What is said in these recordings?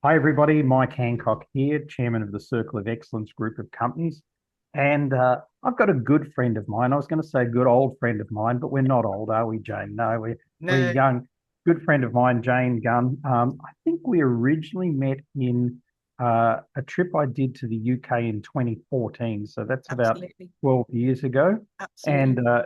Hi, everybody. Mike Hancock here, chairman of the Circle of Excellence group of companies. And I've got a good friend of mine. I was going to say a good old friend of mine, but we're not old, are we, Jane? No, we're No, young. Good friend of mine, Jane Gunn. I think we originally met in a trip I did to the UK in 2014. So that's about absolutely. 12 years ago. Absolutely. And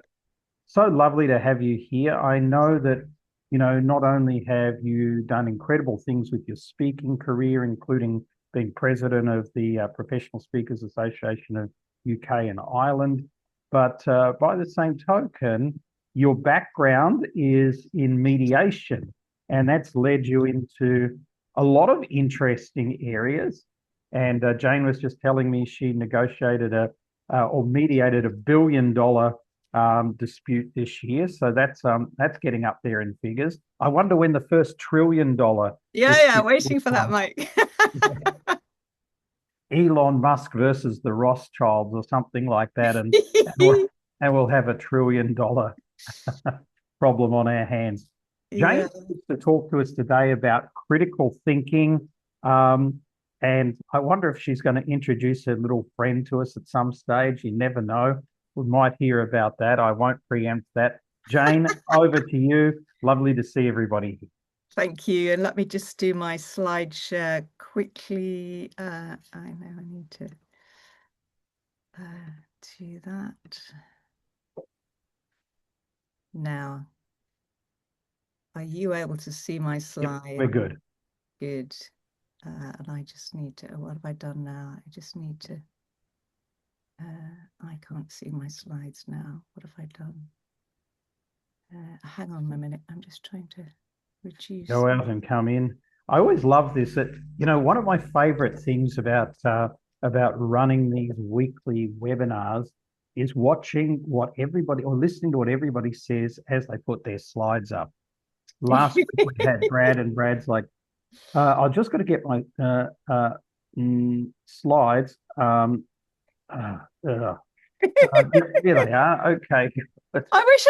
so lovely to have you here. I know that, not only have you done incredible things with your speaking career, including being president of the Professional Speakers Association of UK and Ireland, but by the same token, your background is in mediation, and that's led you into a lot of interesting areas. And Jane was just telling me she negotiated or mediated $1 billion dispute this year. So that's getting up there in figures. I wonder when the first $1 trillion Yeah, dispute will waiting for that, come. Mike. Elon Musk versus the Rothschilds or something like that, and we'll, and we'll have $1 trillion problem on our hands. Yeah. Jane wants to talk to us today about critical thinking. Um, and I wonder if she's going to introduce her little friend to us at some stage. You never know. We might hear about that. I won't preempt that. Jane, over to you. Lovely to see everybody. Thank you. And let me just do my slide share quickly. I know I need to do that. Now, are you able to see my Yep, slide? we're good. Good. And I just need to, what have I done now? I just need to, I can't see my slides now. What have I done? Hang on a minute. I'm just trying to reduce. Go out and come in. I always love this. One of my favorite things about running these weekly webinars is watching what everybody or listening to what everybody says as they put their slides up. Last week we had Brad, and Brad's like, "I've just got to get my slides." Here they are. Okay. I wish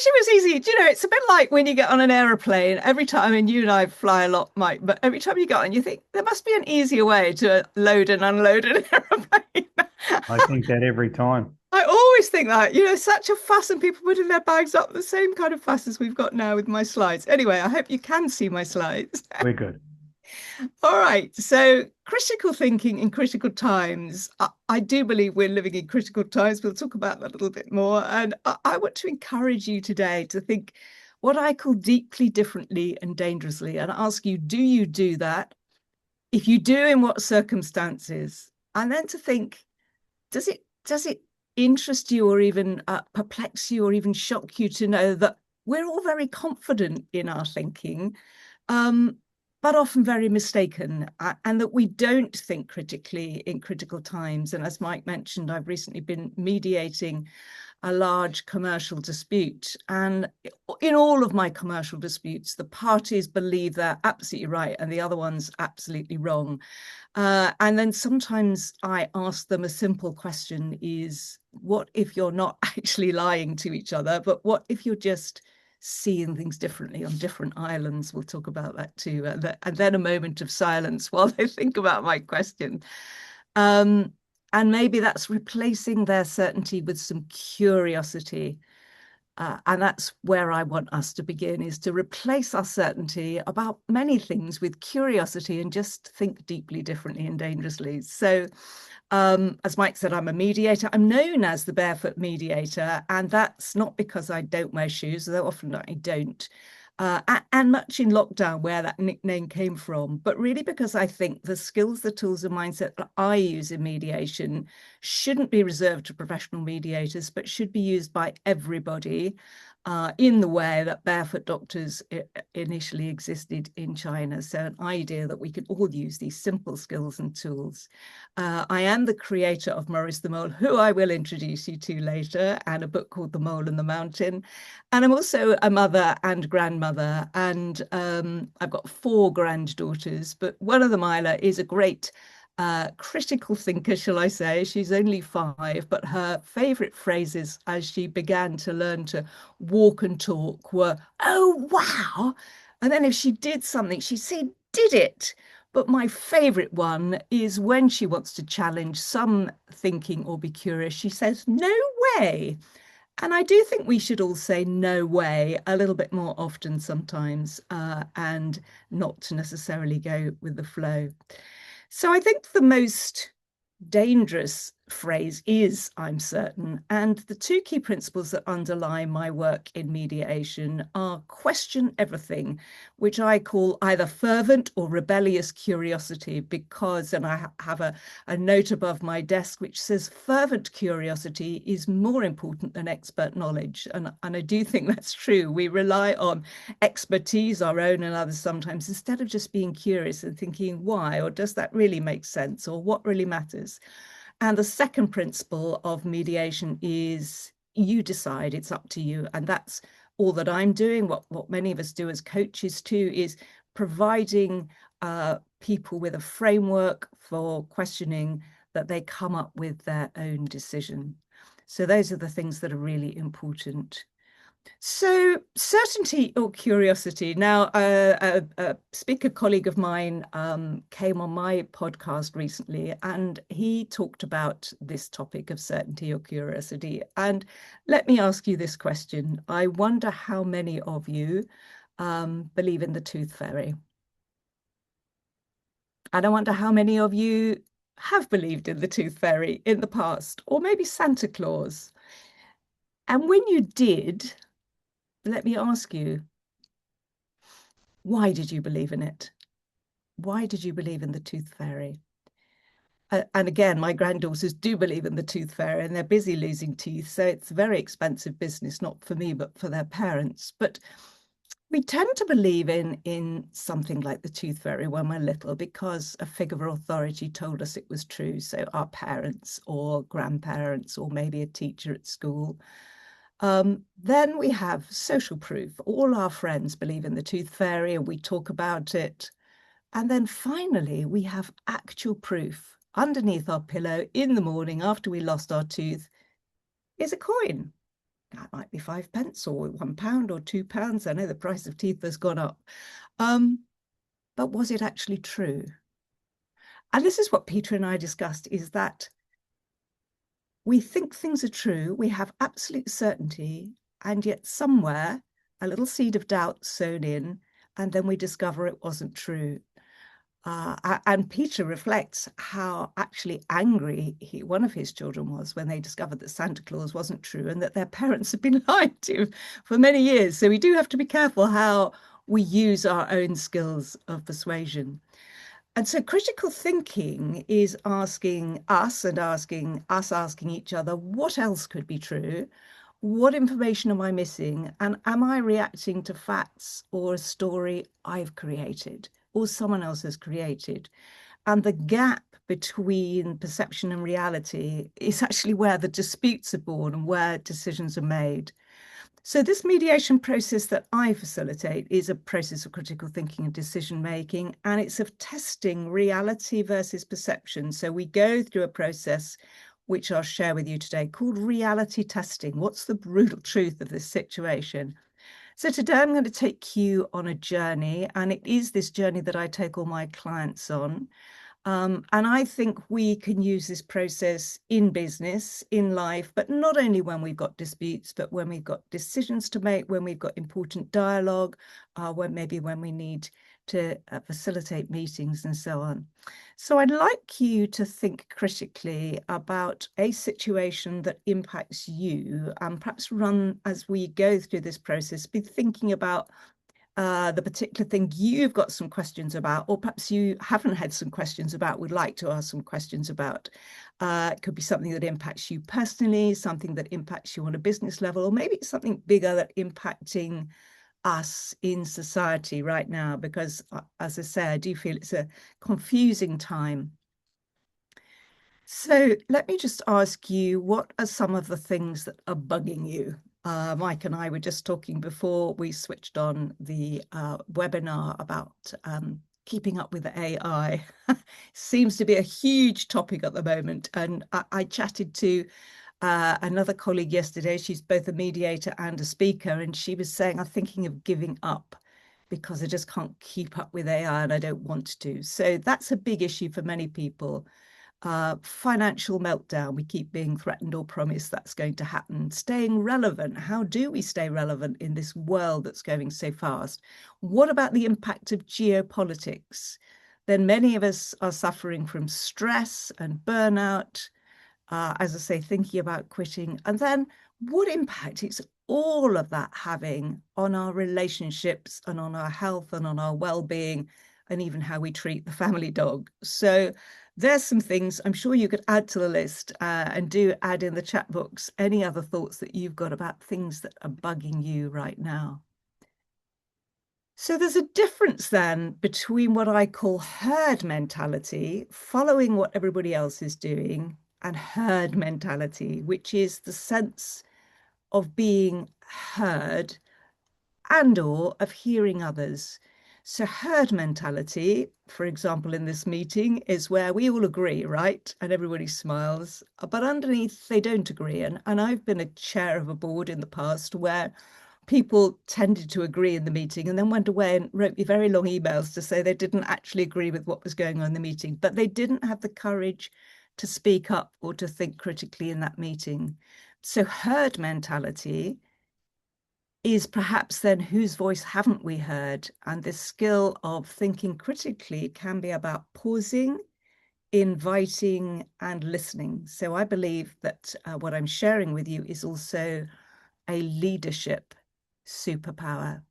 it was easy. Do you know, it's a bit like when you get on an aeroplane. Every time, and you and I fly a lot, Mike, but every time you get on, you think there must be an easier way to load and unload an aeroplane. I think that every time. I always think that, such a fuss and people putting their bags up the same kind of fuss as we've got now with my slides. Anyway, I hope you can see my slides. We're good. All right. So, critical thinking in critical times. I do believe we're living in critical times. We'll talk about that a little bit more. And I want to encourage you today to think what I call deeply, differently, and dangerously, and ask you, do you do that? If you do, in what circumstances? And then to think, does it interest you or even perplex you or even shock you to know that we're all very confident in our thinking, um, but often very mistaken, and that we don't think critically in critical times. And as Mike mentioned, I've recently been mediating a large commercial dispute. And in all of my commercial disputes, the parties believe they're absolutely right and the other one's absolutely wrong. And then sometimes I ask them a simple question is, what if you're not actually lying to each other, but what if you're just seeing things differently on different islands? We'll talk about that too. And then a moment of silence while they think about my question. Um, and maybe that's replacing their certainty with some curiosity. And that's where I want us to begin, is to replace our certainty about many things with curiosity and just think deeply, differently, and dangerously. So, as Mike said, I'm a mediator. I'm known as the barefoot mediator, and that's not because I don't wear shoes, though often I don't. And much in lockdown where that nickname came from, but really because I think the skills, the tools, and mindset that I use in mediation shouldn't be reserved to professional mediators, but should be used by everybody in the way that barefoot doctors initially existed in China. So an idea that we can all use these simple skills and tools. I am the creator of Maurice the Mole, who I will introduce you to later, and a book called The Mole and the Mountain. And I'm also a mother and grandmother, and I've got four granddaughters, but one of them, Isla, is a great critical thinker, shall I say. She's only 5, but her favorite phrases as she began to learn to walk and talk were, "Oh, wow." And then if she did something, she'd say, "Did it?" But my favorite one is when she wants to challenge some thinking or be curious, she says, "No way." And I do think we should all say no way a little bit more often sometimes, and not to necessarily go with the flow. So I think the most dangerous phrase is "I'm certain." And the two key principles that underlie my work in mediation are question everything, which I call either fervent or rebellious curiosity, because, and I have a note above my desk which says fervent curiosity is more important than expert knowledge. And I do think that's true. We rely on expertise, our own and others sometimes, instead of just being curious and thinking, why, or does that really make sense, or what really matters? And the second principle of mediation is you decide, it's up to you. And that's all that I'm doing. What many of us do as coaches too is providing people with a framework for questioning that they come up with their own decision. So those are the things that are really important. So, certainty or curiosity. Now, a speaker colleague of mine came on my podcast recently, and he talked about this topic of certainty or curiosity. And let me ask you this question. I wonder how many of you believe in the tooth fairy? And I wonder how many of you have believed in the tooth fairy in the past, or maybe Santa Claus. And when you did, let me ask you, why did you believe in it? Why did you believe in the tooth fairy? And again, my granddaughters do believe in the tooth fairy, and they're busy losing teeth. So it's very expensive business, not for me, but for their parents. But we tend to believe in something like the tooth fairy when we're little because a figure of authority told us it was true. So our parents or grandparents or maybe a teacher at school. Then we have social proof. All our friends believe in the tooth fairy and we talk about it. And then finally, we have actual proof. Underneath our pillow in the morning after we lost our tooth is a coin. That might be 5 pence or £1 or £2. I know the price of teeth has gone up. But was it actually true? And this is what Peter and I discussed, is that we think things are true, we have absolute certainty, and yet somewhere a little seed of doubt sown in, and then we discover it wasn't true. And Peter reflects how actually angry one of his children was when they discovered that Santa Claus wasn't true and that their parents had been lied to for many years. So we do have to be careful how we use our own skills of persuasion. And so critical thinking is asking us and asking each other, what else could be true? What information am I missing? And am I reacting to facts or a story I've created or someone else has created? And the gap between perception and reality is actually where the disputes are born and where decisions are made. So this mediation process that I facilitate is a process of critical thinking and decision making, and it's of testing reality versus perception. So we go through a process which I'll share with you today called reality testing. What's the brutal truth of this situation? So today I'm going to take you on a journey, and it is this journey that I take all my clients on. And I think we can use this process in business, in life, but not only when we've got disputes, but when we've got decisions to make, when we've got important dialogue, when we need to facilitate meetings and so on. So I'd like you to think critically about a situation that impacts you, and perhaps as we go through this process, be thinking about the particular thing you've got some questions about, or perhaps you haven't had some questions about, would like to ask some questions about. It could be something that impacts you personally, something that impacts you on a business level, or maybe it's something bigger that impacting us in society right now, because as I say, I do feel it's a confusing time. So let me just ask you, what are some of the things that are bugging you? Mike and I were just talking before we switched on the webinar about keeping up with the AI. Seems to be a huge topic at the moment. And I chatted to another colleague yesterday. She's both a mediator and a speaker. And she was saying, I'm thinking of giving up because I just can't keep up with AI and I don't want to. So that's a big issue for many people. Financial meltdown, we keep being threatened or promised that's going to happen. Staying relevant, how do we stay relevant in this world that's going so fast? What about the impact of geopolitics? Then many of us are suffering from stress and burnout, as I say, thinking about quitting. And then what impact is all of that having on our relationships and on our health and on our well-being and even how we treat the family dog? So there's some things I'm sure you could add to the list, and do add in the chat box any other thoughts that you've got about things that are bugging you right now. So there's a difference then between what I call herd mentality, following what everybody else is doing, and herd mentality, which is the sense of being heard and or of hearing others. So herd mentality, for example, in this meeting, is where we all agree, right? And everybody smiles, but underneath they don't agree. And I've been a chair of a board in the past where people tended to agree in the meeting and then went away and wrote me very long emails to say they didn't actually agree with what was going on in the meeting, but they didn't have the courage to speak up or to think critically in that meeting. So herd mentality is perhaps then whose voice haven't we heard? And this skill of thinking critically can be about pausing, inviting, and listening. So I believe that what I'm sharing with you is also a leadership superpower.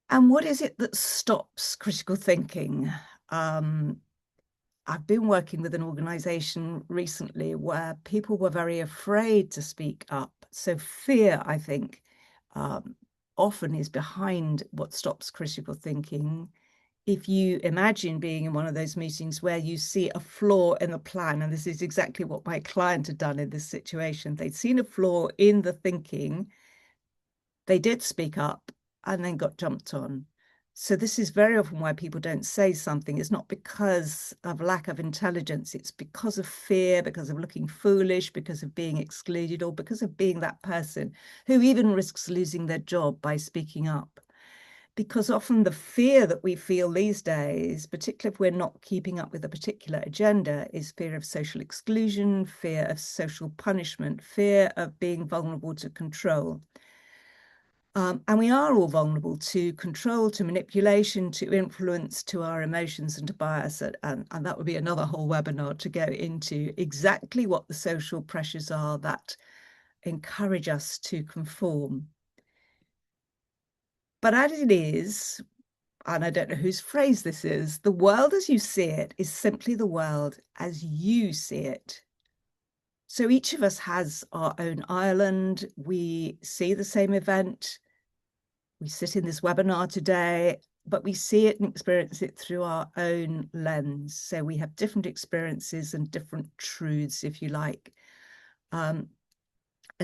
And what is it that stops critical thinking? I've been working with an organization recently where people were very afraid to speak up. So fear, I think, often is behind what stops critical thinking. If you imagine being in one of those meetings where you see a flaw in the plan, and this is exactly what my client had done in this situation, they'd seen a flaw in the thinking, they did speak up and then got jumped on. So this is very often why people don't say something. It's not because of lack of intelligence. It's because of fear, because of looking foolish, because of being excluded, or because of being that person who even risks losing their job by speaking up. Because often the fear that we feel these days, particularly if we're not keeping up with a particular agenda, is fear of social exclusion, fear of social punishment, fear of being vulnerable to control. And we are all vulnerable to control, to manipulation, to influence, to our emotions and to bias. And that would be another whole webinar to go into exactly what the social pressures are that encourage us to conform. But as it is, and I don't know whose phrase this is, the world as you see it is simply the world as you see it. So each of us has our own island. We see the same event. We sit in this webinar today, but we see it and experience it through our own lens. So we have different experiences and different truths, if you like. And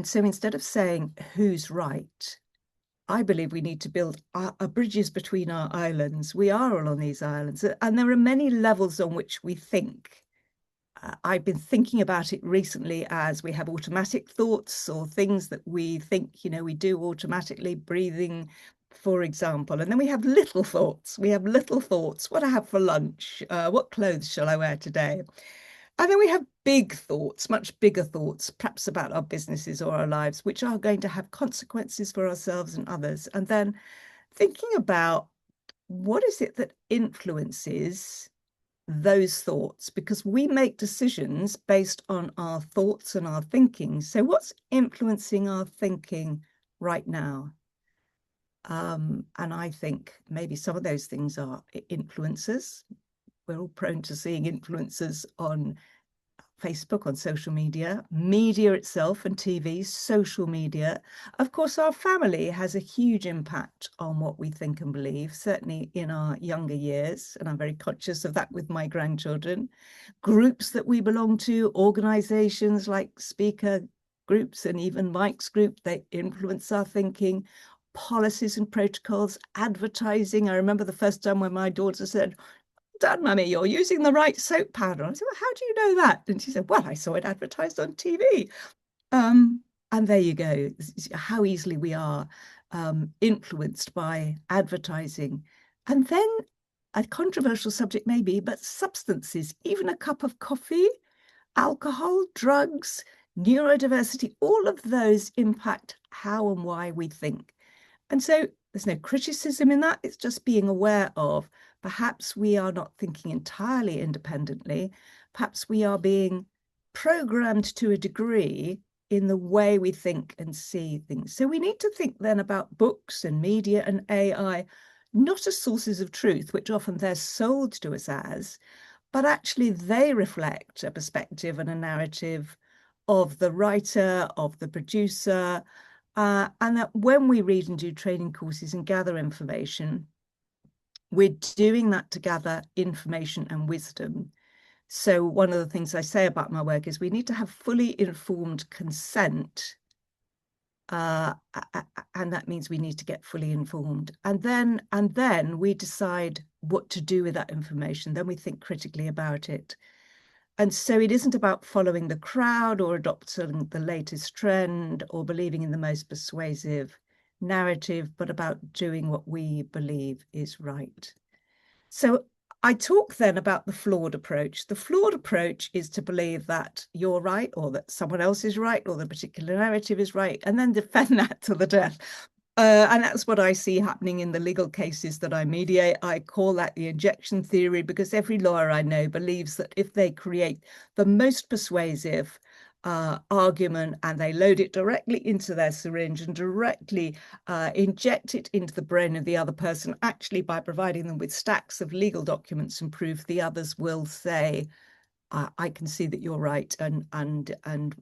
so instead of saying who's right, I believe we need to build bridges between our islands. We are all on these islands, and there are many levels on which we think. I've been thinking about it recently as we have automatic thoughts or things that we think, we do automatically, breathing, for example. And then we have little thoughts. We have little thoughts. What I have for lunch? What clothes shall I wear today? And then we have big thoughts, much bigger thoughts, perhaps about our businesses or our lives, which are going to have consequences for ourselves and others. And then thinking about what is it that influences those thoughts, because we make decisions based on our thoughts and our thinking. So what's influencing our thinking right now? And I think maybe some of those things are influencers. We're all prone to seeing influencers on Facebook, on social media itself and TV, social media. Of course, our family has a huge impact on what we think and believe, certainly in our younger years. And I'm very conscious of that with my grandchildren. Groups that we belong to, organizations like speaker groups and even Mike's group, they influence our thinking. Policies and protocols, advertising. I remember the first time when my daughter said, "Dad, Mummy, you're using the right soap powder." I said, "Well, how do you know that?" And she said, "Well, I saw it advertised on TV." And there you go, how easily we are influenced by advertising. And then a controversial subject maybe, but substances, even a cup of coffee, alcohol, drugs, neurodiversity, all of those impact how and why we think. And so there's no criticism in that. It's just being aware of perhaps we are not thinking entirely independently. Perhaps we are being programmed to a degree in the way we think and see things. So we need to think then about books and media and AI, not as sources of truth, which often they're sold to us as, but actually they reflect a perspective and a narrative of the writer, of the producer, and that when we read and do training courses and gather information, we're doing that to gather information and wisdom. So one of the things I say about my work is we need to have fully informed consent. And that means we need to get fully informed. And then we decide what to do with that information. Then we think critically about it. And so it isn't about following the crowd or adopting the latest trend or believing in the most persuasive narrative, but about doing what we believe is right. So I talk then about the flawed approach. The flawed approach is to believe that you're right or that someone else is right or the particular narrative is right, and then defend that to the death. And that's what I see happening in the legal cases that I mediate. I call that the injection theory, because every lawyer I know believes that if they create the most persuasive argument and they load it directly into their syringe and directly inject it into the brain of the other person, actually by providing them with stacks of legal documents and proof, the others will say, I can see that you're right, and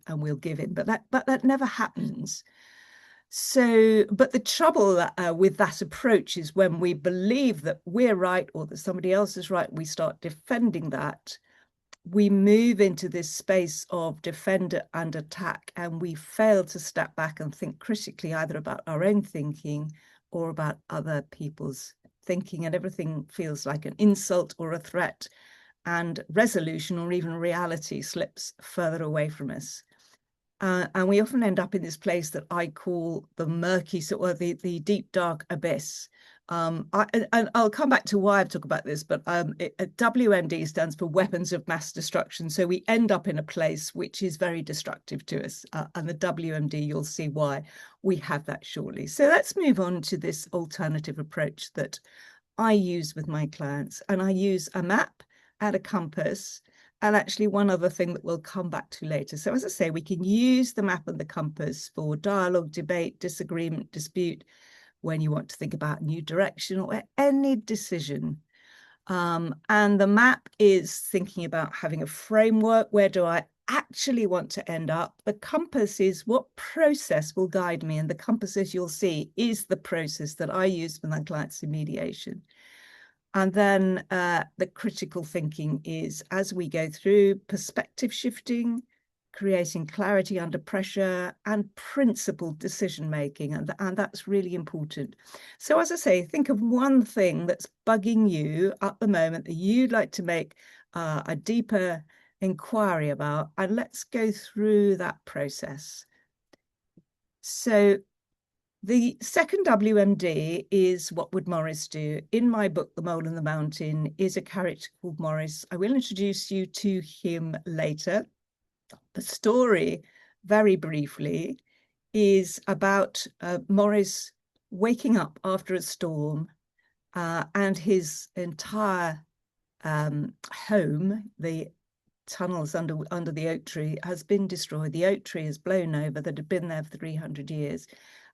we'll give in. But that never happens. So, but the trouble with that approach is when we believe that we're right or that somebody else is right, we start defending that. We move into this space of defend and attack, and we fail to step back and think critically either about our own thinking or about other people's thinking. And everything feels like an insult or a threat, and resolution or even reality slips further away from us. And we often end up in this place that I call the murky, or the deep, dark abyss. And I'll come back to why I've talked about this, but WMD stands for Weapons of Mass Destruction. So we end up in a place which is very destructive to us. And the WMD, you'll see why we have that shortly. So let's move on to this alternative approach that I use with my clients. And I use a map and a compass. And actually one other thing that we'll come back to later. So as I say, we can use the map and the compass for dialogue, debate, disagreement, dispute, when you want to think about new direction or any decision. And the map is thinking about having a framework. Where do I actually want to end up? The compass is what process will guide me. And the compass, as you'll see, is the process that I use with my clients in mediation. And then the critical thinking is, as we go through, perspective shifting, creating clarity under pressure, and principled decision making. And that's really important. So as I say, think of one thing that's bugging you at the moment that you'd like to make a deeper inquiry about, and let's go through that process. So the second WMD is what would Morris do? In my book, The Mole and the Mountain, is a character called Morris. I will introduce you to him later. The story, very briefly, is about Morris waking up after a storm and his entire home, the tunnels under the oak tree, has been destroyed. The oak tree is blown over that had been there for 300 years.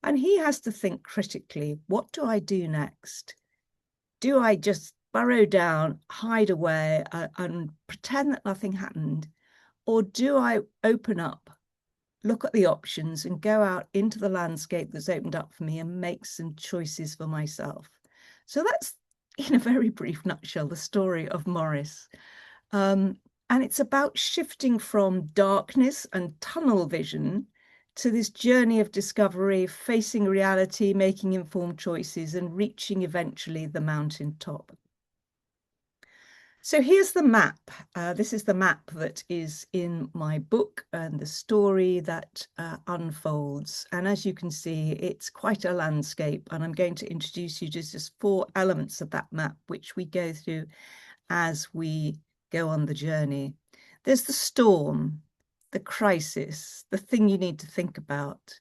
And he has to think critically, what do I do next? Do I just burrow down, hide away, and pretend that nothing happened? Or do I open up, look at the options, and go out into the landscape that's opened up for me and make some choices for myself? So that's, in a very brief nutshell, the story of Morris. And it's about shifting from darkness and tunnel vision to this journey of discovery, facing reality, making informed choices, and reaching eventually the mountain top. So here's the map. This is the map that is in my book and the story that unfolds. And as you can see, it's quite a landscape. And I'm going to introduce you to just 4 elements of that map, which we go through as we go on the journey. There's the storm, the crisis, the thing you need to think about.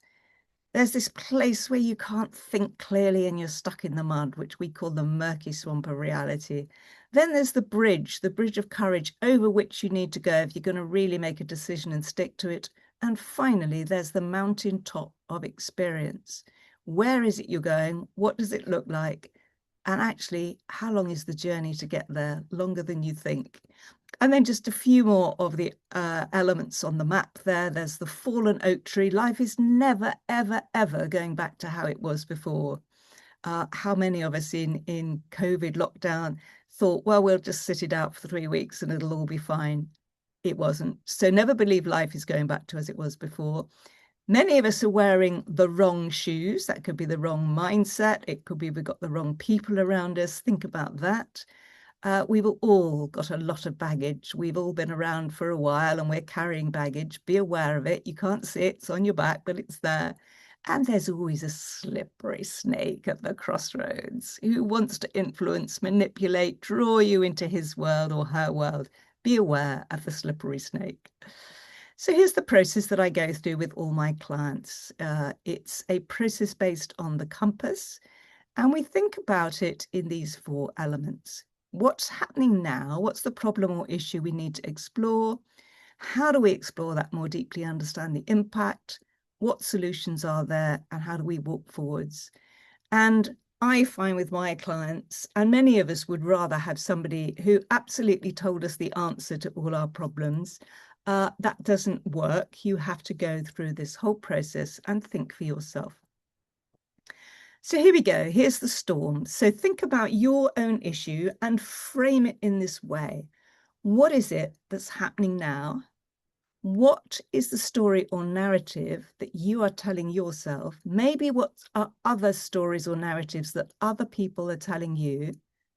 There's this place where you can't think clearly and you're stuck in the mud, which we call the murky swamp of reality. Then there's the bridge of courage over which you need to go if you're going to really make a decision and stick to it. And finally, there's the mountain top of experience. Where is it you're going? What does it look like? And actually, how long is the journey to get there? Longer than you think. And then just a few more of the elements on the map there. There's the fallen oak tree. Life is never, ever, ever going back to how it was before. How many of us in COVID lockdown thought, well, we'll just sit it out for 3 weeks and it'll all be fine. It wasn't. So never believe life is going back to as it was before. Many of us are wearing the wrong shoes. That could be the wrong mindset. It could be we've got the wrong people around us. Think about that. We've all got a lot of baggage. We've all been around for a while and we're carrying baggage. Be aware of it. You can't see it. It's on your back, but it's there. And there's always a slippery snake at the crossroads who wants to influence, manipulate, draw you into his world or her world. Be aware of the slippery snake. So here's the process that I go through with all my clients. It's a process based on the compass, and we think about it in these 4 elements. What's happening now? What's the problem or issue we need to explore? How do we explore that more deeply, understand the impact? What solutions are there, and how do we walk forwards? And I find with my clients, and many of us would rather have somebody who absolutely told us the answer to all our problems. That doesn't work. You have to go through this whole process and think for yourself. So here we go. Here's the storm. So think about your own issue and frame it in this way. What is it that's happening now? What is the story or narrative that you are telling yourself? Maybe what are other stories or narratives that other people are telling you?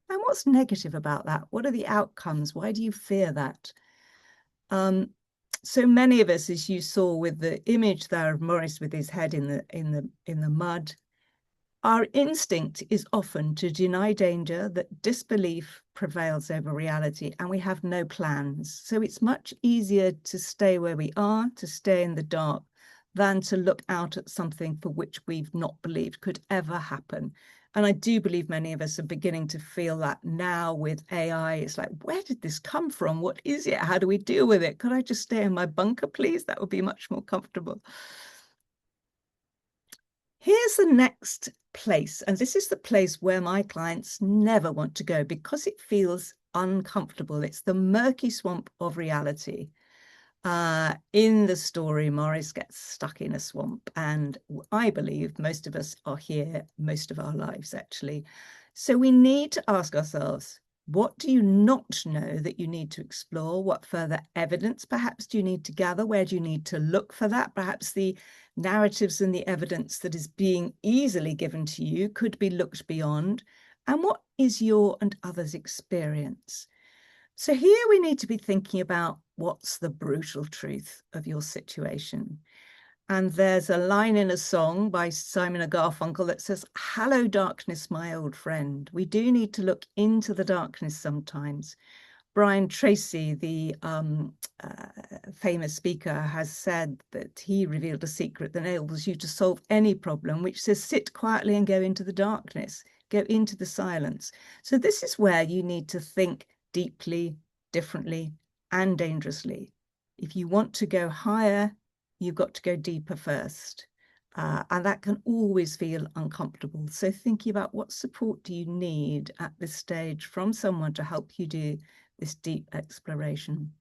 And what's negative about that? What are the outcomes? Why do you fear that? So many of us, as you saw with the image there of Morris with his head in the mud, our instinct is often to deny danger, that disbelief prevails over reality, and we have no plans. So it's much easier to stay where we are, to stay in the dark, than to look out at something for which we've not believed could ever happen. And I do believe many of us are beginning to feel that now with AI. It's like, where did this come from? What is it? How do we deal with it? Could I just stay in my bunker, please? That would be much more comfortable. Here's the next place, and this is the place where my clients never want to go because it feels uncomfortable. It's the murky swamp of reality. In the story, Morris gets stuck in a swamp, and I believe most of us are here most of our lives, actually. So we need to ask ourselves, what do you not know that you need to explore? What further evidence perhaps do you need to gather? Where do you need to look for that? Perhaps the narratives and the evidence that is being easily given to you could be looked beyond. And what is your and others' experience? So here we need to be thinking about what's the brutal truth of your situation. And there's a line in a song by Simon and Garfunkel that says, "Hello, darkness, my old friend." We do need to look into the darkness sometimes. Brian Tracy, the famous speaker, has said that he revealed a secret that enables you to solve any problem, which says, sit quietly and go into the darkness, go into the silence. So this is where you need to think deeply, differently, and dangerously. If you want to go higher, you've got to go deeper first. And that can always feel uncomfortable. So thinking about what support do you need at this stage from someone to help you do this deep exploration.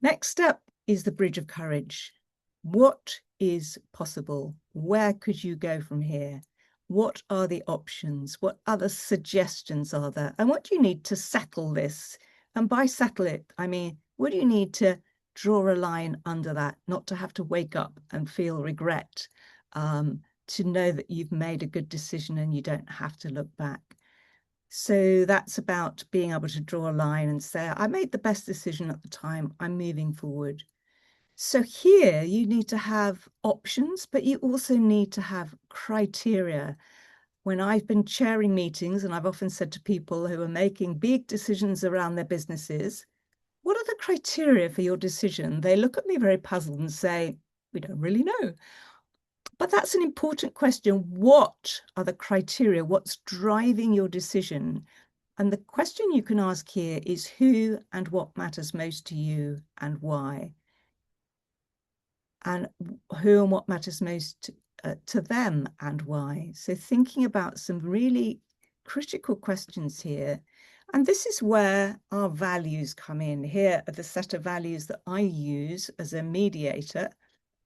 Next step is the bridge of courage. What is possible? Where could you go from here? What are the options? What other suggestions are there? And what do you need to settle this? And by settle it, I mean, what do you need to draw a line under that, not to have to wake up and feel regret, to know that you've made a good decision and you don't have to look back. So that's about being able to draw a line and say, I made the best decision at the time, I'm moving forward. So here you need to have options, but you also need to have criteria. When I've been chairing meetings, and I've often said to people who are making big decisions around their businesses, what are the criteria for your decision? They look at me very puzzled and say, we don't really know. But that's an important question. What are the criteria? What's driving your decision? And the question you can ask here is who and what matters most to you and why? And who and what matters most to them and why? So thinking about some really critical questions here. And this is where our values come in. Here are the set of values that I use as a mediator.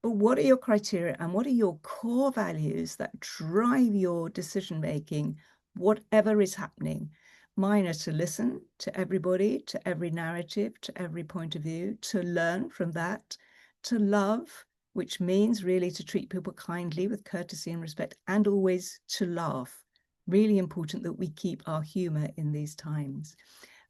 But what are your criteria and what are your core values that drive your decision making, whatever is happening? Mine are to listen to everybody, to every narrative, to every point of view, to learn from that, to love, which means really to treat people kindly with courtesy and respect, and always to laugh. Really important that we keep our humor in these times.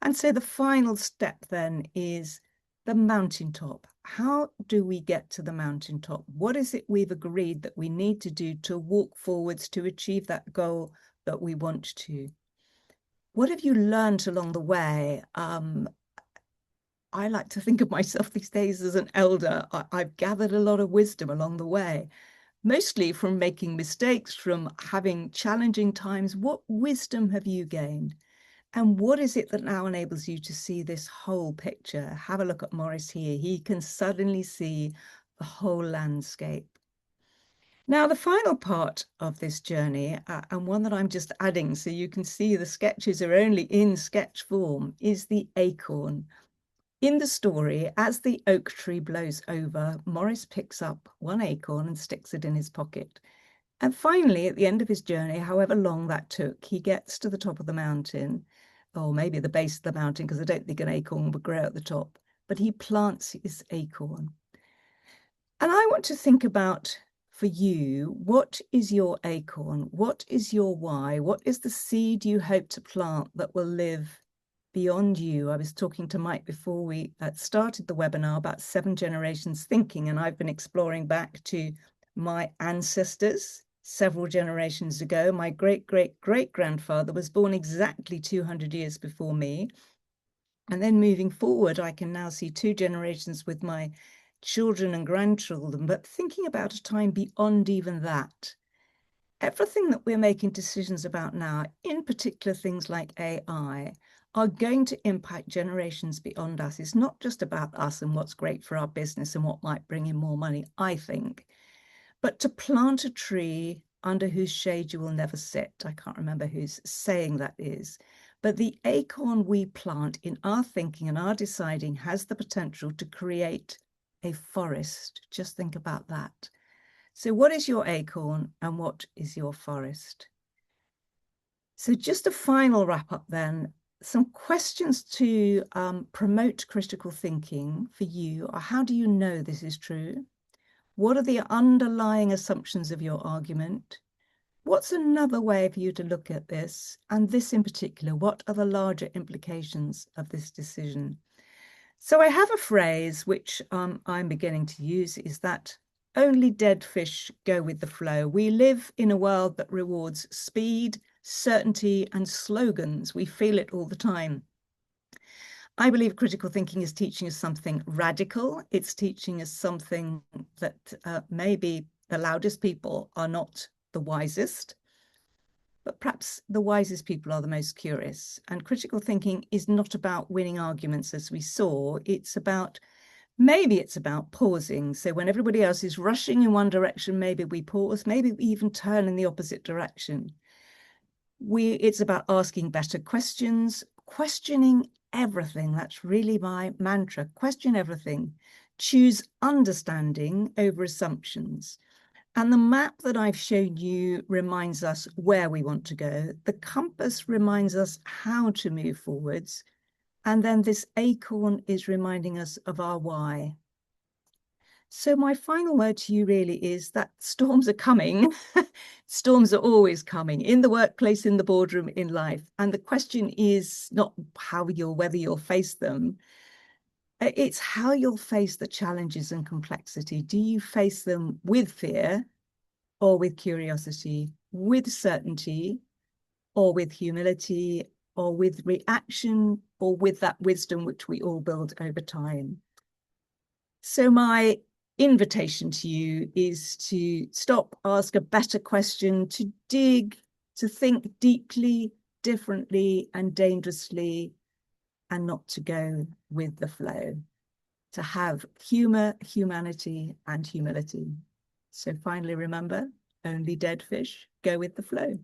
And so the final step then is the mountaintop. How do we get to the mountaintop? What is it we've agreed that we need to do to walk forwards to achieve that goal that we want to? What have you learned along the way? I like to think of myself these days as an elder. I've gathered a lot of wisdom along the way, mostly from making mistakes, from having challenging times. What wisdom have you gained? And what is it that now enables you to see this whole picture? Have a look at Morris here. He can suddenly see the whole landscape. Now, the final part of this journey, and one that I'm just adding so you can see the sketches are only in sketch form, is the acorn. In the story, as the oak tree blows over, Morris picks up one acorn and sticks it in his pocket. And finally, at the end of his journey, however long that took, he gets to the top of the mountain, or maybe the base of the mountain, because I don't think an acorn would grow at the top, but he plants his acorn. And I want to think about, for you, what is your acorn? What is your why? What is the seed you hope to plant that will live beyond you? I was talking to Mike before we started the webinar about 7 generations thinking, and I've been exploring back to my ancestors several generations ago. My great-great-great-grandfather was born exactly 200 years before me. And then moving forward, I can now see 2 generations with my children and grandchildren, but thinking about a time beyond even that. Everything that we're making decisions about now, in particular things like AI, are going to impact generations beyond us. It's not just about us and what's great for our business and what might bring in more money, I think, but to plant a tree under whose shade you will never sit. I can't remember whose saying that is. But the acorn we plant in our thinking and our deciding has the potential to create a forest. Just think about that. So what is your acorn and what is your forest? So just a final wrap up then. Some questions to promote critical thinking for you are: how do you know this is true? What are the underlying assumptions of your argument? What's another way for you to look at this? And this in particular, what are the larger implications of this decision? So I have a phrase which I'm beginning to use, is that only dead fish go with the flow. We live in a world that rewards speed, certainty, and slogans. We feel it all the time. I believe critical thinking is teaching us something radical. It's teaching us something that maybe the loudest people are not the wisest, but perhaps the wisest people are the most curious. And critical thinking is not about winning arguments, as we saw. Maybe it's about pausing. So when everybody else is rushing in one direction, maybe we pause, maybe we even turn in the opposite direction. It's about asking better questions, questioning everything. That's really my mantra. Question everything. Choose understanding over assumptions. And the map that I've shown you reminds us where we want to go. The compass reminds us how to move forwards. And then this acorn is reminding us of our why. So my final word to you really is that storms are coming. Storms are always coming in the workplace, in the boardroom, in life. And the question is not whether you'll face them. It's how you'll face the challenges and complexity. Do you face them with fear or with curiosity, with certainty or with humility or with reaction or with that wisdom which we all build over time? So my invitation to you is to stop, ask a better question, to dig, to think deeply, differently, and dangerously, and not to go with the flow, to have humor, humanity, and humility. So finally, remember, only dead fish go with the flow.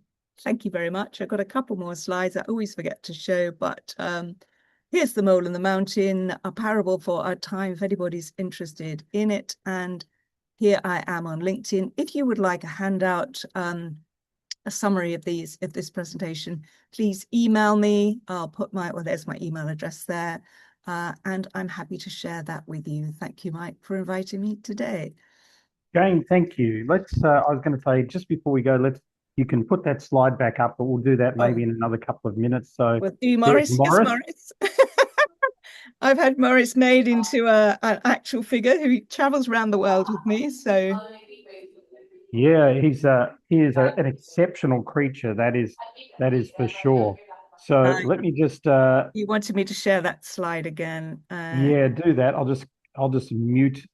Thank you very much. I've got a couple more slides I always forget to show, but here's The Mole and the Mountain, a parable for our time, if anybody's interested in it. And here I am on LinkedIn. If you would like a handout, a summary of this presentation, please email me. I'll put there's my email address there. And I'm happy to share that with you. Thank you, Mike, for inviting me today. Jane, thank you. I was going to say, just before we go, you can put that slide back up, but we'll do that maybe Oh, in another couple of minutes. So with you, there's Morris. Yes, Morris. Morris. I've had Morris made into an actual figure who travels around the world with me. So Yeah, he is an exceptional creature. That is for sure. So let me just you wanted me to share that slide again. yeah, do that. I'll just mute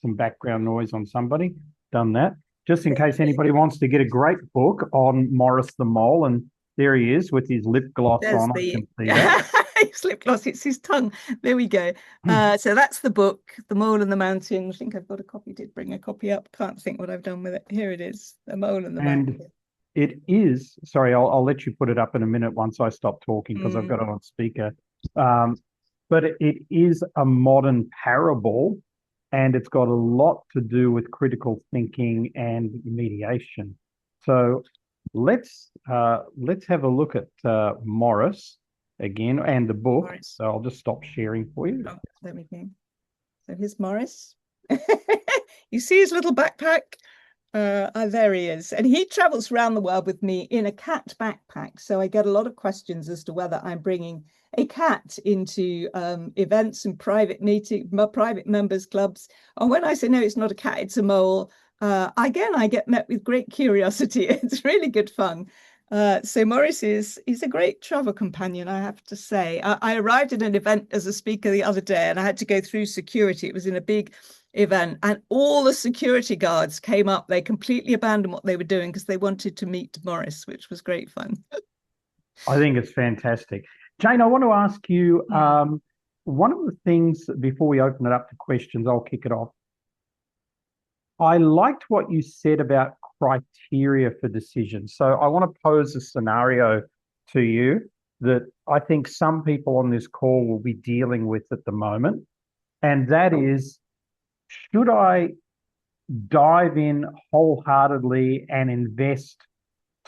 some background noise on somebody. Done that. Just in case anybody wants to get a great book on Morris the Mole, and there he is with his lip gloss There's on. I the can see that. his lip gloss. It's his tongue. There we go. So that's the book, The Mole and the Mountain. I think I've got a copy. Did bring a copy up. Can't think what I've done with it. Here it is, The Mole and the And Mountain. it is, sorry, I'll let you put it up in a minute once I stop talking because I've got it on speaker. Um, but it is a modern parable, and it's got a lot to do with critical thinking and mediation. So let's have a look at Morris again and the book. Morris. So I'll just stop sharing for you. Oh, let me go. So here's Morris. You see his little backpack? There he is. And he travels around the world with me in a cat backpack. So I get a lot of questions as to whether I'm bringing a cat into events and private meetings, private members clubs. And when I say, no, it's not a cat, it's a mole, again, I get met with great curiosity. It's really good fun. So Morris is a great travel companion, I have to say. I arrived at an event as a speaker the other day and I had to go through security. It was in a big event and all the security guards came up. They completely abandoned what they were doing because they wanted to meet Morris, which was great fun. I think it's fantastic. Jane, I want to ask you one of the things before we open it up to questions, I'll kick it off. I liked what you said about criteria for decisions. So I want to pose a scenario to you that I think some people on this call will be dealing with at the moment. And that is, should I dive in wholeheartedly and invest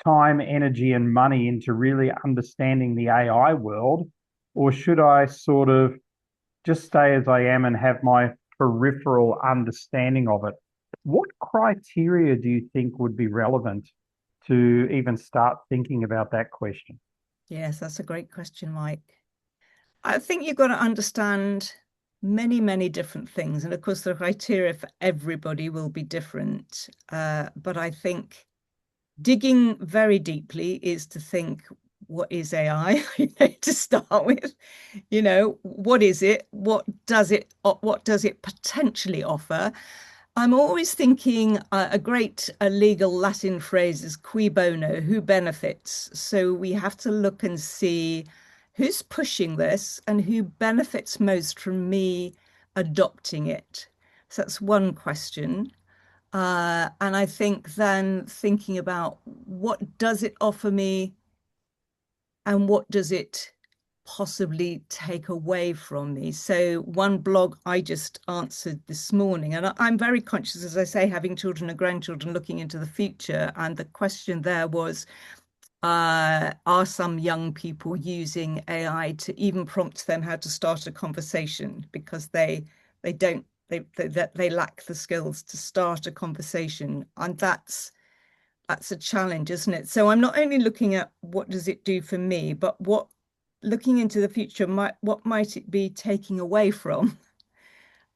time, energy, and money into really understanding the AI world? Or should I sort of just stay as I am and have my peripheral understanding of it? What criteria do you think would be relevant to even start thinking about that question? Yes, that's a great question, Mike. I think you've got to understand many, many different things. And of course, the criteria for everybody will be different. But I think digging very deeply is to think, what is AI? To start with, what is it? What does it potentially offer? I'm always thinking a great legal Latin phrase is cui bono, who benefits? So we have to look and see who's pushing this and who benefits most from me adopting it. So that's one question. And I think then thinking about what does it offer me and what does it possibly take away from me. So one blog I just answered this morning, and I'm very conscious, as I say, having children and grandchildren, looking into the future. And the question there was, are some young people using AI to even prompt them how to start a conversation because they don't they lack the skills to start a conversation, and that's a challenge, isn't it? So I'm not only looking at what does it do for me, but what looking into the future, what might it be taking away from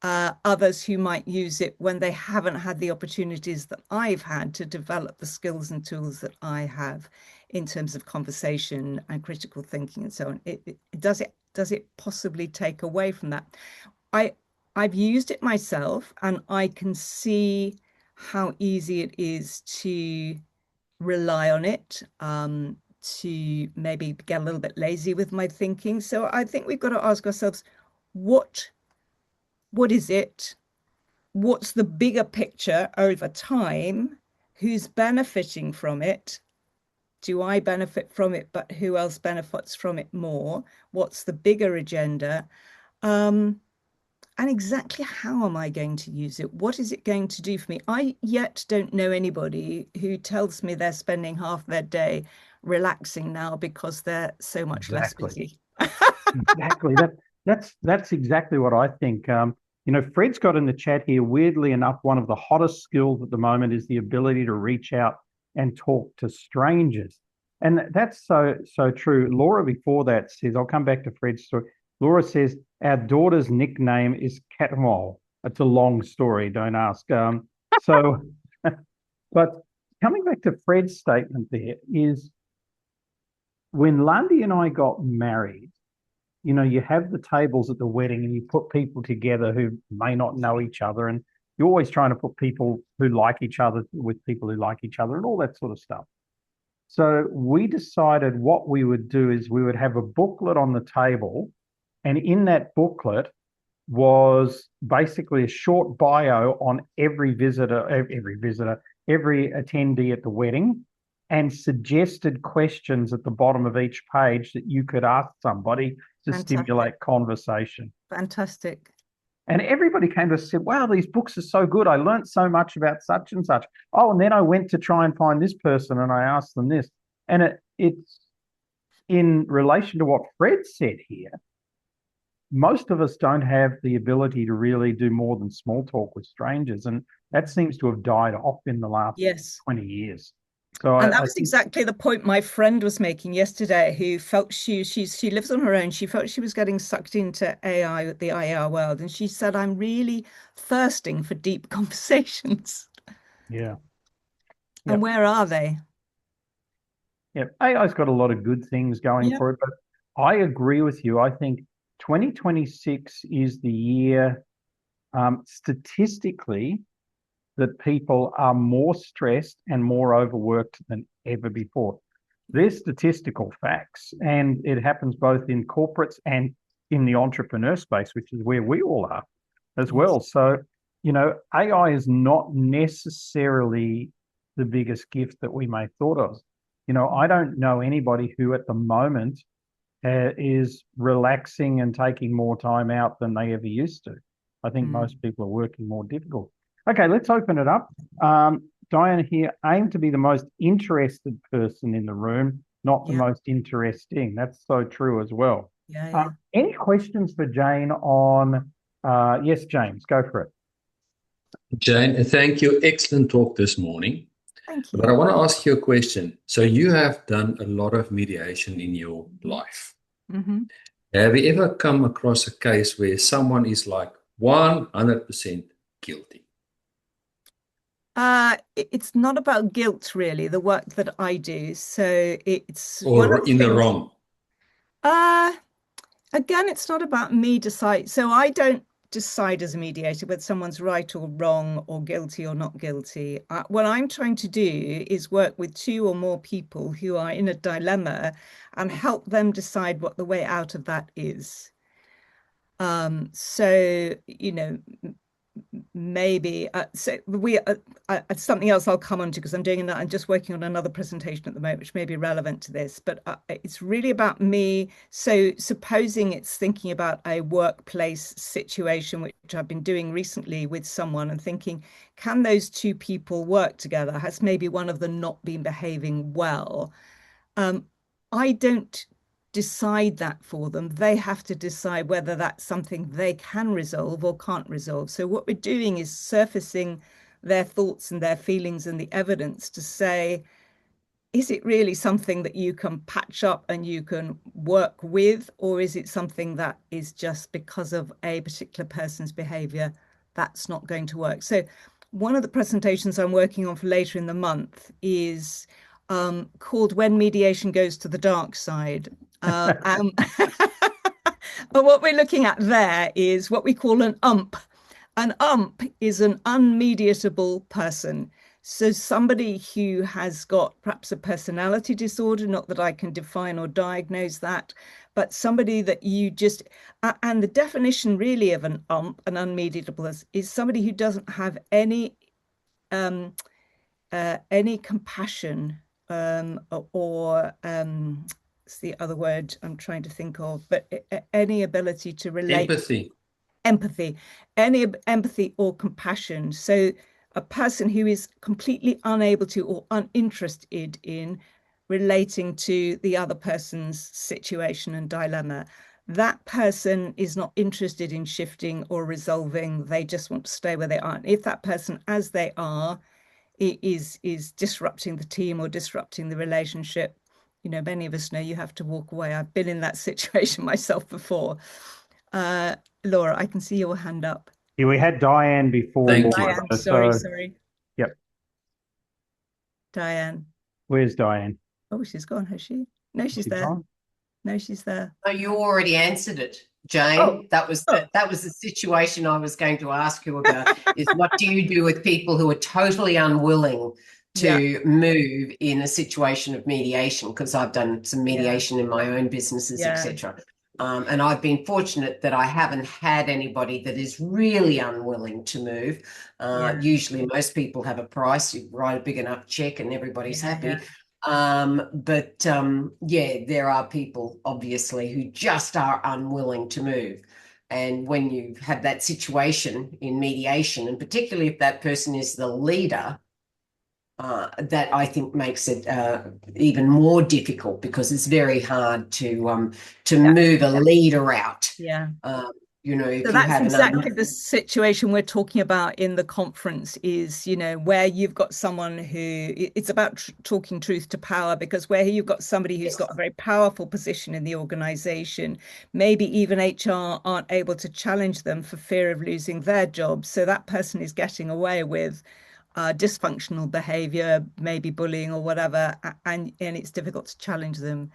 others who might use it when they haven't had the opportunities that I've had to develop the skills and tools that I have in terms of conversation and critical thinking and so on. Does it possibly take away from that? I I've used it myself, and I can see how easy it is to rely on it, to maybe get a little bit lazy with my thinking. So I think we've got to ask ourselves, what what is it? What's the bigger picture over time? Who's benefiting from it? Do I benefit from it, but who else benefits from it more? What's the bigger agenda? Um, and exactly how am I going to use it? What is it going to do for me? I yet don't know anybody who tells me they're spending half their day relaxing now because they're so much less Exactly. busy. Exactly. That's exactly what I think. Fred's got in the chat here, weirdly enough, one of the hottest skills at the moment is the ability to reach out and talk to strangers. And that's so true. Laura before that says, I'll come back to Fred's story. Laura says, our daughter's nickname is Catmull. It's a long story, don't ask. So, but coming back to Fred's statement there is when Lundy and I got married, you have the tables at the wedding and you put people together who may not know each other. And you're always trying to put people who like each other with people who like each other and all that sort of stuff. So we decided what we would do is we would have a booklet on the table. And in that booklet was basically a short bio on every attendee at the wedding, and suggested questions at the bottom of each page that you could ask somebody to Fantastic. stimulate conversation. Fantastic. And everybody came to us and said, wow, these books are so good. I learned so much about such and such. Oh, and then I went to try and find this person and I asked them this. And it's in relation to what Fred said here. Most of us don't have the ability to really do more than small talk with strangers. And that seems to have died off in the last Yes. 20 years. So And that I was think, exactly the point my friend was making yesterday, who felt she lives on her own. She felt she was getting sucked into AI, the AI world. And she said, I'm really thirsting for deep conversations. yeah, yeah, And where are they? yeah. AI's got a lot of good things going Yeah. for it, but I agree with you. I think 2026 is the year, statistically, that people are more stressed and more overworked than ever before. There's statistical facts, and it happens both in corporates and in the entrepreneur space, which is where we all are as Yes. well. So, AI is not necessarily the biggest gift that we may have thought of. I don't know anybody who at the moment is relaxing and taking more time out than they ever used to. I think Mm. most people are working more difficult. Okay, let's open it up. Diana here, aim to be the most interested person in the room, not the Yeah. most interesting. That's so true as well. Yeah. Yeah. Any questions for Jane on, yes, James, go for it. Jane, thank you. Excellent talk this morning. Thank But I you. want to ask you a question. So you have done a lot of mediation in your life. Hmm. Have you ever come across a case where someone is like 100% guilty? It's not about guilt, really, the work that I do. So it's one of Or the in the things. wrong? Uh, Again, it's not about me decide. So I don't decide as a mediator whether someone's right or wrong or guilty or not guilty. What I'm trying to do is work with two or more people who are in a dilemma and help them decide what the way out of that is. So, maybe something else I'll come on to, because I'm just working on another presentation at the moment which may be relevant to this, but it's really about me. So supposing it's thinking about a workplace situation, which I've been doing recently with someone, and thinking, can those two people work together? Has maybe one of them not been behaving well? I don't decide that for them. They have to decide whether that's something they can resolve or can't resolve. So what we're doing is surfacing their thoughts and their feelings and the evidence to say, is it really something that you can patch up and you can work with, or is it something that is just because of a particular person's behavior that's not going to work? So one of the presentations I'm working on for later in the month is called When Mediation Goes to the Dark Side. And what we're looking at there is what we call an UMP. An UMP is an unmediatable person. So somebody who has got perhaps a personality disorder, not that I can define or diagnose that, but somebody that you just, and the definition really of an UMP, an unmediatable, is somebody who doesn't have any compassion or it's the other word I'm trying to think of, but any ability to relate. Empathy, any empathy or compassion. So a person who is completely unable to or uninterested in relating to the other person's situation and dilemma. That person is not interested in shifting or resolving. They just want to stay where they are. And if that person, as they are, is disrupting the team or disrupting the relationship, you know, many of us know you have to walk away. I've been in that situation myself before. Laura, I can see your hand up. Yeah, we had Diane before. Thank you. Diane, So, sorry. Yep. Diane. Where's Diane? Oh, she's gone, has she? No, she's there. Gone? No, she's there. Oh, you already answered it, Jane. Oh. That was the situation I was going to ask you about. Is what do you do with people who are totally unwilling to move in a situation of mediation? Because I've done some mediation in my own businesses, etc. And I've been fortunate that I haven't had anybody that is really unwilling to move. Usually most people have a price. You write a big enough check and everybody's happy. But there are people obviously who just are unwilling to move. And when you have that situation in mediation, and particularly if that person is the leader, that I think makes it even more difficult, because it's very hard to move a leader out. You know, if so that's exactly the situation we're talking about in the conference, is, you know, where you've got someone who, it's about talking truth to power, because where you've got somebody who's got a very powerful position in the organization, maybe even HR aren't able to challenge them for fear of losing their job. So that person is getting away with dysfunctional behavior, maybe bullying or whatever, and it's difficult to challenge them.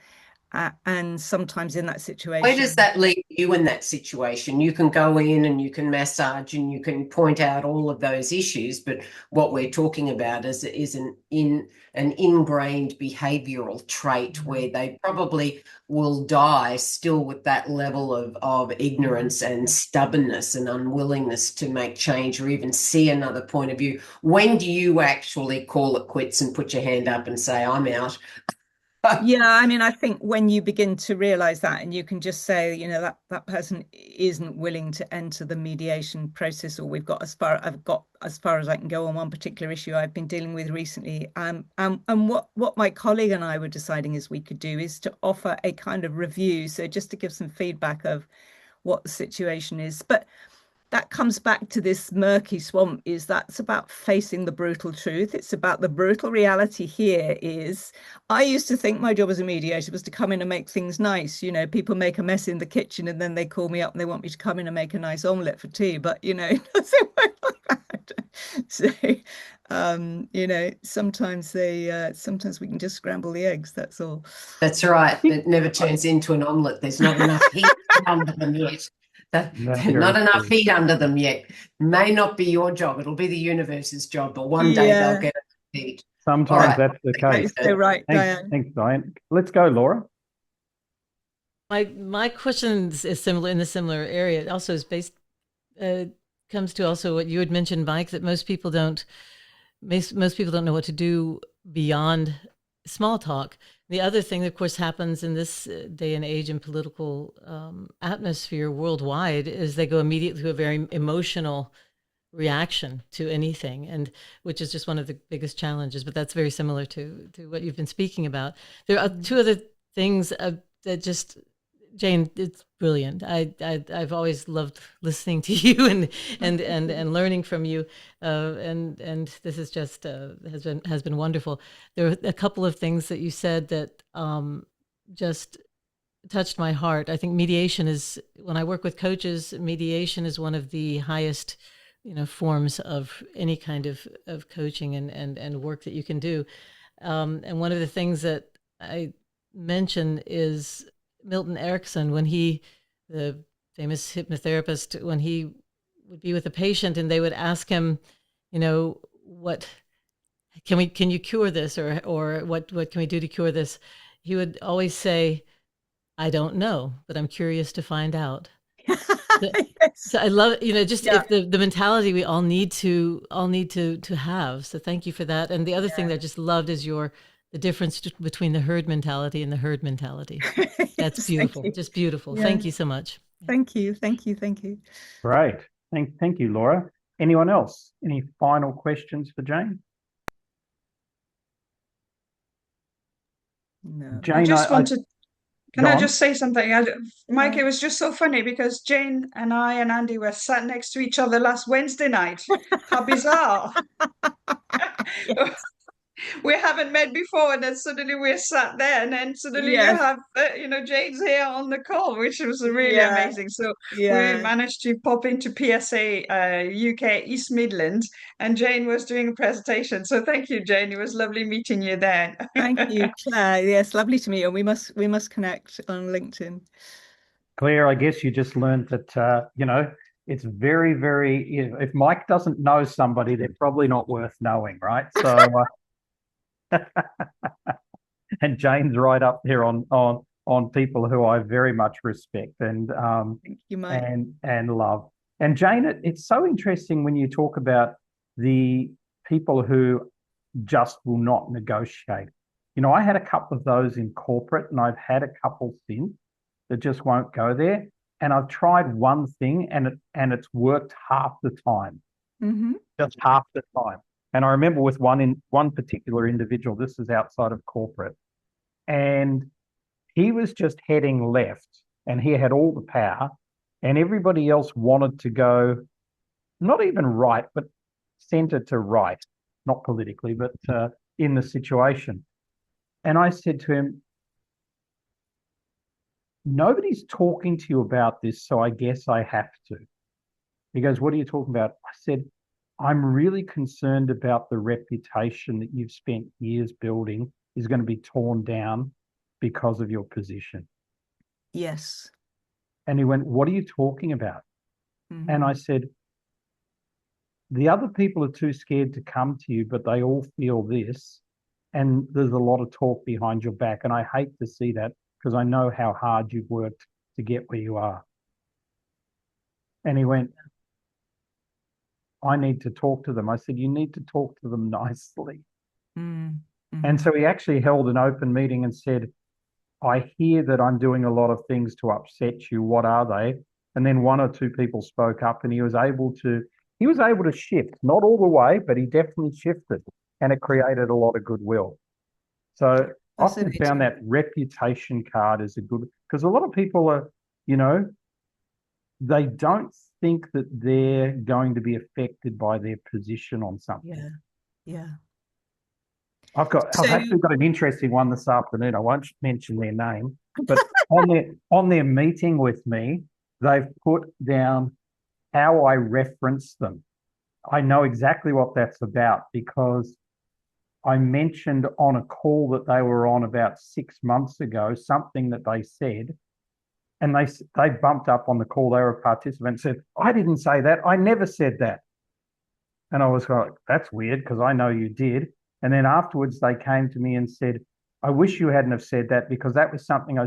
And sometimes in that situation, where does that leave you in that situation? You can go in and you can massage and you can point out all of those issues, but what we're talking about is an ingrained behavioral trait where they probably will die still with that level of ignorance and stubbornness and unwillingness to make change or even see another point of view. When do you actually call it quits and put your hand up and say, I'm out? Yeah, I mean, I think when you begin to realize that, and you can just say, you know, that person isn't willing to enter the mediation process, or I've got as far as I can go on one particular issue I've been dealing with recently. And what my colleague and I were deciding is we could do is to offer a kind of review. So just to give some feedback of what the situation is. But that comes back to this murky swamp, is that's about facing the brutal truth. It's about the brutal reality here is, I used to think my job as a mediator was to come in and make things nice. You know, people make a mess in the kitchen and then they call me up and they want me to come in and make a nice omelette for tea, but you know, it doesn't work like that. So, you know, sometimes we can just scramble the eggs, that's all. That's right. It never turns into an omelette. There's not enough heat under them yet. Not enough heat under them yet. May not be your job. It'll be the universe's job, but one day they'll get heat. Sometimes that's the case. So right, Diane. Thanks, Diane. Let's go, Laura. My question is similar, in a similar area. It also is based, comes to also what you had mentioned, Mike, that most people don't know what to do beyond small talk. The other thing that, of course, happens in this day and age in political atmosphere worldwide is they go immediately to a very emotional reaction to anything, and which is just one of the biggest challenges. But that's very similar to what you've been speaking about. There are two other things that just, Jane, it's brilliant. I've always loved listening to you and learning from you, and this is just has been wonderful. There were a couple of things that you said that just touched my heart. I think mediation is, when I work with coaches, mediation is one of the highest, forms of any kind of coaching and work that you can do. And one of the things that I mention is Milton Erickson, the famous hypnotherapist, when he would be with a patient and they would ask him, what can you cure this, or what can we do to cure this? He would always say, I don't know, but I'm curious to find out. So I love, if the mentality we all need to have. So thank you for that. And the other thing that I just loved is the difference between the herd mentality and the herd mentality. That's beautiful. Just beautiful. Yeah. Thank you so much. Thank you. Great. Thank you, Laura. Anyone else? Any final questions for Jane? No. Jane, I just wanted. Can I just say something? Mike, it was just so funny because Jane and I and Andy were sat next to each other last Wednesday night. How bizarre. We haven't met before, and then suddenly we're sat there, and then suddenly you have, Jane's here on the call, which was really amazing. So we managed to pop into PSA UK East Midlands, and Jane was doing a presentation. So thank you, Jane. It was lovely meeting you there. Thank you, Claire. Yes, lovely to meet you. And we must connect on LinkedIn. Claire, I guess you just learned that it's very, very. If Mike doesn't know somebody, they're probably not worth knowing, right? So. And Jane's right up there on people who I very much respect and Thank you, Mike. and love. And Jane, it's so interesting when you talk about the people who just will not negotiate. I had a couple of those in corporate, and I've had a couple since that just won't go there. And I've tried one thing, and it's worked half the time, just half the time. And I remember with one particular individual, this is outside of corporate, and he was just heading left, and he had all the power, and everybody else wanted to go, not even right, but center to right, not politically, but in the situation. And I said to him, nobody's talking to you about this, so I guess I have to. He goes, what are you talking about? I said, I'm really concerned about the reputation that you've spent years building is going to be torn down because of your position. Yes. And he went, what are you talking about? And I said, the other people are too scared to come to you, but they all feel this. And there's a lot of talk behind your back. And I hate to see that because I know how hard you've worked to get where you are. And he went, I need to talk to them. I said, you need to talk to them nicely. And so he actually held an open meeting and said, I hear that I'm doing a lot of things to upset you. What are they? And then one or two people spoke up, and he was able to shift, not all the way, but he definitely shifted, and it created a lot of goodwill. So I often found that reputation card is a good, because a lot of people are, they don't think that they're going to be affected by their position on something. Yeah. I've actually got an interesting one this afternoon. I won't mention their name, but on their meeting with me, they've put down how I reference them. I know exactly what that's about because I mentioned on a call that they were on about 6 months ago, something that they said, and they bumped up on the call. They were a participant and said, I didn't say that. I never said that. And I was like, that's weird because I know you did. And then afterwards they came to me and said, I wish you hadn't have said that because that was something I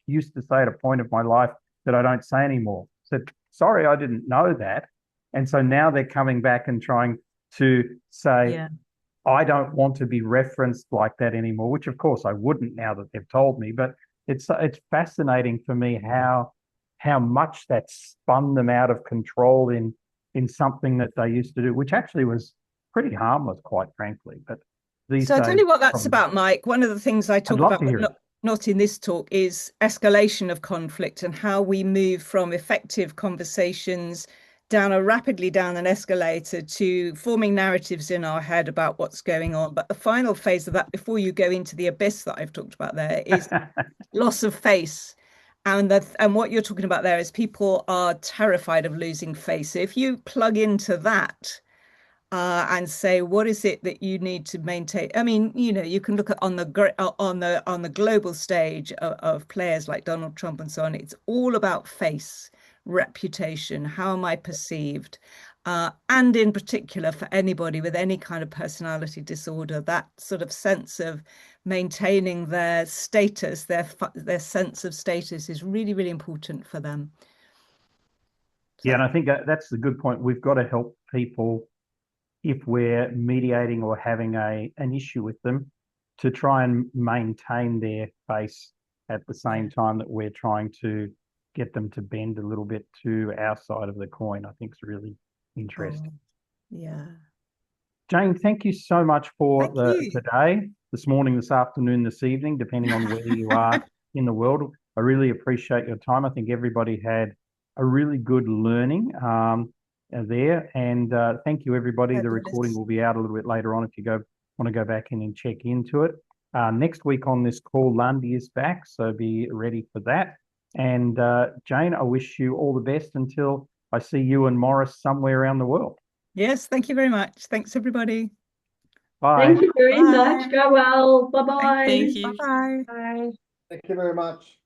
used to say at a point of my life that I don't say anymore. I said, sorry, I didn't know that. And so now they're coming back and trying to say, I don't want to be referenced like that anymore, which of course I wouldn't now that they've told me. But it's fascinating for me how much that spun them out of control in something that they used to do, which actually was pretty harmless, quite frankly. But these I'll tell you what that's about, Mike. One of the things I talk about not in this talk, is escalation of conflict and how we move from effective conversations rapidly down an escalator to forming narratives in our head about what's going on. But the final phase of that, before you go into the abyss that I've talked about there, is loss of face. And what you're talking about there is people are terrified of losing face. So if you plug into that, and say, what is it that you need to maintain? I mean, you know, you can look at on the global stage of players like Donald Trump and so on. It's all about face, reputation. How am I perceived? And in particular, for anybody with any kind of personality disorder, that sort of sense of maintaining their status, their sense of status, is really, really important for them. So, yeah, and I think that's the good point. We've got to help people, if we're mediating or having an issue with them, to try and maintain their face at the same time that we're trying to get them to bend a little bit to our side of the coin, I think is really interesting. Yeah. Jane, thank you so much for today, this morning, this afternoon, this evening, depending on where you are in the world. I really appreciate your time. I think everybody had a really good learning there, and thank you, everybody. The recording will be out a little bit later on if you want to go back in and check into it. Next week on this call, Lundy is back, so be ready for that. And Jane, I wish you all the best until I see you and Morris somewhere around the world. Yes, thank you very much. Thanks, everybody. Bye. Thank you very much. Go well. Bye-bye. Thank you. Bye-bye. Bye. Thank you very much.